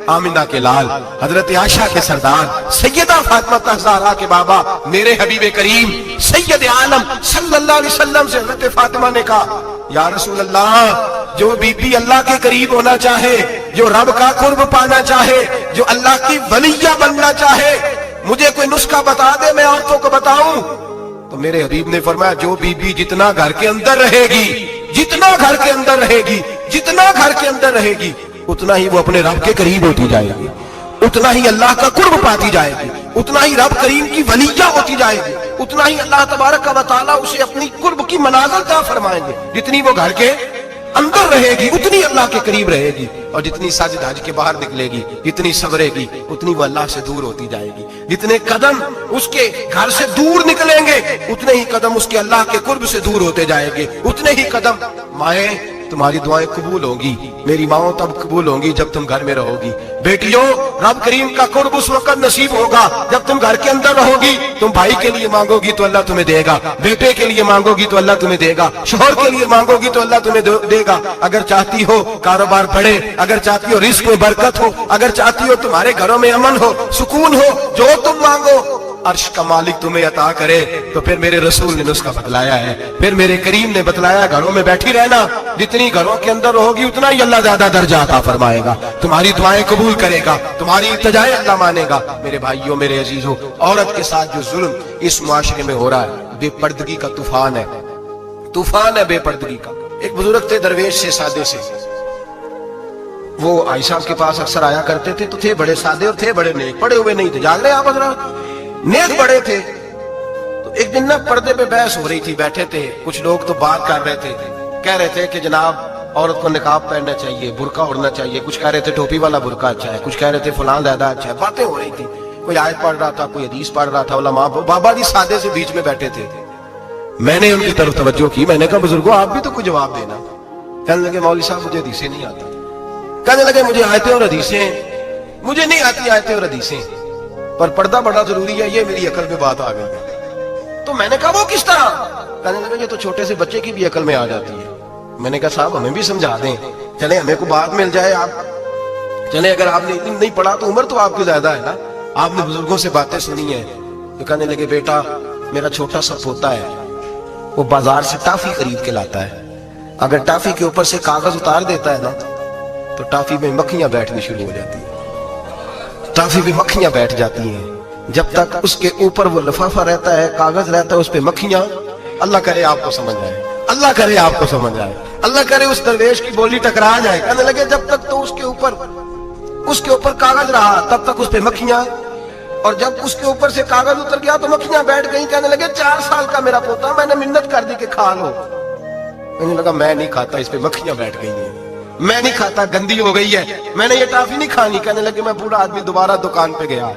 आमिना के लाल, हजरत आयशा के सरदार, सैयदा फातिमा ज़हरा के बाबा, मेरे हबीब करीम सैयद आलम सल्लल्लाहु अलैहि वसल्लम से हजरत फातिमा ने कहा, या रसूल अल्लाह, जो बीबी अल्लाह के करीब होना चाहे, जो रब का कुर्ब पाना चाहे, जो अल्लाह की वलिया बनना चाहे, मुझे कोई नुस्खा बता दे, मैं औरतों को बताऊं। तो मेरे हबीब ने फरमाया, जो बीबी जितना घर के अंदर रहेगी, जितना घर के अंदर रहेगी, जितना घर के अंदर रहेगी, उतना ही वो अपने रब के करीब होती जाएगी, उतना ही अल्लाह का कुर्ब पाती जाएगी, उतना ही रब करीम की वलिया होती जाएगी, उतना ही अल्लाह तबारक व तआला उसे अपनी कुर्ब की मनाज़िल अता फरमाएंगे। जितनी वो घर के अंदर रहेगी उतनी अल्लाह के करीब रहेगी, और जितनी सज धज के बाहर निकलेगी, जितनी सवरेगी, उतनी वो अल्लाह से दूर होती जाएगी। जितने कदम उसके घर से दूर निकलेंगे, उतने ही कदम उसके अल्लाह के कुर्ब से दूर होते जाएंगे, उतने ही कदम। माए, तुम्हारी दुआएं कबूल होंगी, मेरी माओ तब कबूल होंगी जब तुम घर में रहोगी। बेटियों, रब करीम का कुर्ब उस वक्त नसीब होगा जब तुम घर के अंदर रहोगी। तुम भाई के लिए मांगोगी तो अल्लाह तुम्हें देगा, बेटे के लिए मांगोगी तो अल्लाह तुम्हें देगा, शोहर के लिए मांगोगी तो अल्लाह तुम्हें देगा। अगर चाहती हो कारोबार बढ़े, अगर चाहती हो रिस्क में बरकत हो, अगर चाहती हो तुम्हारे घरों में अमन हो, सुकून हो, जो तुम मांगो अर्श का मालिक तुम्हें अता करे। तो फिर मेरे रसूल ने नुस्खा बतलाया है, फिर मेरे करीम ने बतलाया, घरों में बैठी रहना, जितनी घरों के अंदर रहोगी उतना ही अल्लाह ज्यादा दर्जा अता फरमाएगा, तुम्हारी दुआएं कबूल करेगा, तुम्हारी इल्तिजाएं अल्लाह मानेगा। मेरे भाइयों, मेरे अजीजों, औरत के साथ जो जुल्म इस मुआशरे में हो रहा है, बेपर्दगी का तूफान है, तूफान है बेपर्दगी का। एक बुजुर्ग थे दरवेश से, सादे से, वो आयशा के पास अक्सर आया करते थे, तो थे बड़े सादे और थे बड़े नेक, पढ़े हुए नहीं थे, जाग रहे आप हजरात, नेक बड़े थे। तो एक दिन ना पर्दे पे बहस हो रही थी, बैठे थे कुछ लोग, तो बात कर रहे थे, कह रहे थे कि जनाब औरत को निकाब पहनना चाहिए, बुर्का ओढ़ना चाहिए, कुछ कह रहे थे टोपी वाला बुर्का अच्छा है, कुछ कह रहे थे फलां ज्यादा अच्छा है, बातें हो रही थी। कोई आयत पढ़ रहा था, कोई हदीस पढ़ रहा था, उलमा बाबा जी सादे से बीच में बैठे थे। मैंने उनकी तरफ तवज्जो की, मैंने कहा बुजुर्गों आप भी तो कोई जवाब देना। कहने लगे मौलवी साहब मुझे हदीसें नहीं आती, कहने लगे मुझे आयतें और हदीसें मुझे नहीं आती, आयतें और हदीसें, पर पर्दा बड़ा जरूरी है, ये मेरी अकल में बात आ गई। तो मैंने कहा वो किस तरह? कहने लगे ये तो छोटे से बच्चे की भी अकल में आ जाती है। मैंने कहा साहब हमें भी समझा दें, चले हमें को बात मिल जाए, आप चले, अगर आपने इतनी नहीं पढ़ा तो उम्र तो आपकी ज्यादा है ना, आपने बुजुर्गों से बातें सुनी है। तो कहने लगे बेटा मेरा छोटा सा पोता है, वो बाजार से टॉफी खरीद के लाता है, अगर टॉफी के ऊपर से कागज उतार देता है ना, तो टॉफी में मक्खियां बैठनी शुरू हो जाती है, टॉफी में मक्खियां बैठ जाती हैं। जब तक उसके ऊपर वो लिफाफा रहता है, कागज रहता है, उस पे मक्खियां, अल्लाह करे आपको समझ आए, अल्लाह करे आपको समझ आए, अल्लाह करे उस दरवेश की बोली टकरा जाए। कहने लगे जब तक तो उसके ऊपर कागज रहा तब तक उस पे मक्खियां, और जब उसके ऊपर से कागज उतर गया तो मक्खियां बैठ गई। कहने लगे 4 साल का मेरा पोता, मैंने मिन्नत कर दी कि खा लो। कहने लगा मैं नहीं खाता, इस पे मक्खियां बैठ गई हैं, मैं नहीं खाता, गंदी हो गई है, मैंने ये टॉफी नहीं खानी। कहने लगे मैं बूढ़ा आदमी दोबारा दुकान पे गया,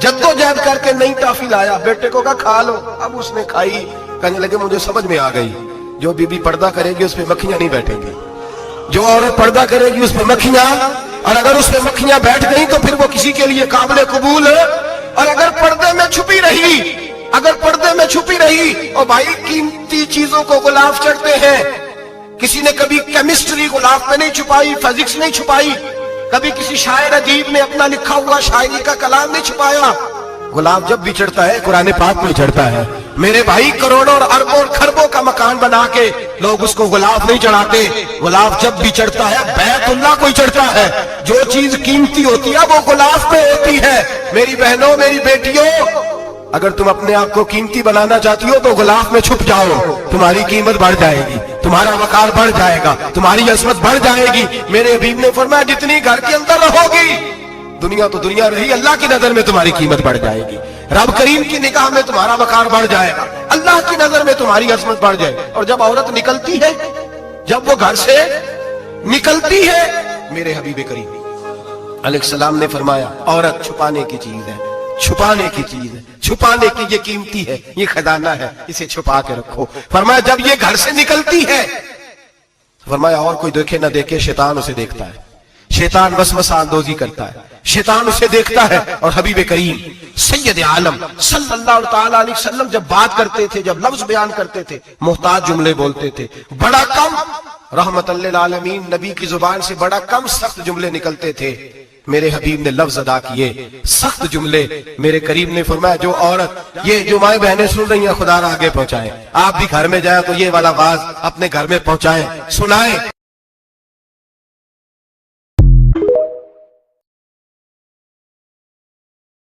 जद्दोजहद करके नई टॉफी लाया, बेटे को कहा खा लो, अब उसने खाई। कहने लगे मुझे समझ में आ गई, जो बीबी पर्दा करेगी उस पे मक्खियां नहीं बैठेंगी, जो औरत पर्दा करेगी उस पे मक्खियां, और अगर उस पे मक्खियां बैठ गई तो फिर वो किसी के लिए काबिल कबूल है। और अगर पर्दे में छुपी रही, अगर पर्दे में छुपी रही, और भाई कीमती चीजों को गुलाब चढ़ते हैं, किसी ने कभी केमिस्ट्री गुलाब में नहीं छुपाई, फिजिक्स नहीं छुपाई, कभी किसी शायर अदीब ने अपना लिखा हुआ शायरी का कलाम नहीं छुपाया। गुलाब जब भी चढ़ता है कुरान पाक में चढ़ता है मेरे भाई, करोड़ों और अरबों और खरबों का मकान बना के लोग उसको गुलाब नहीं चढ़ाते। गुलाब जब भी चढ़ता है बैतुल्लाह को ही चढ़ता है, जो चीज कीमती होती है वो गुलाब पे होती है। मेरी बहनों, मेरी बेटियों, अगर तुम अपने आप को कीमती बनाना चाहती हो तो गुलाब में छुप जाओ, तुम्हारी कीमत बढ़ जाएगी, तुम्हारा वकार बढ़ जाएगा, तुम्हारी अजमत बढ़ जाएगी। मेरे हबीब ने फरमाया जितनी घर के अंदर रहोगी, दुनिया तो दुनिया रही, अल्लाह की नजर में तुम्हारी कीमत बढ़ जाएगी, रब करीम की निगाह में तुम्हारा वकार बढ़ जाएगा, अल्लाह की नजर में तुम्हारी अजमत बढ़ जाएगी। और जब औरत निकलती है, जब वो घर से निकलती है, मेरे हबीब करीम अलैहिस्सलाम ने फरमाया औरत छुपाने की चीज है, छुपाने की चीज है, छुपाने की, ये कीमती है, ये खजाना है, इसे छुपा के रखो। फरमाया जब ये घर से निकलती है, फरमाया और कोई देखे ना देखे, शैतान उसे देखता है, शैतान वसवसा अंदोजी करता है, शैतान उसे देखता है। और हबीब करीम सैयद आलम सल्लल्लाहु तआला अलैहि वसल्लम जब बात करते थे, जब लफ्ज बयान करते थे, मुहताज जुमले बोलते थे, बड़ा कम, रहमतुल लिल आलमीन नबी की जुबान से बड़ा कम सख्त जुमले निकलते थे। میرے حبیب نے لفظ ادا کیے، سخت جملے. میرے کریم نے فرمایا جو عورت، یہ جو مائیں بہنیں سن رہی ہیں خدا را آگے پہنچائیں، آپ بھی گھر میں جائیں تو یہ والا آواز اپنے گھر میں پہنچائیں، سنائیں.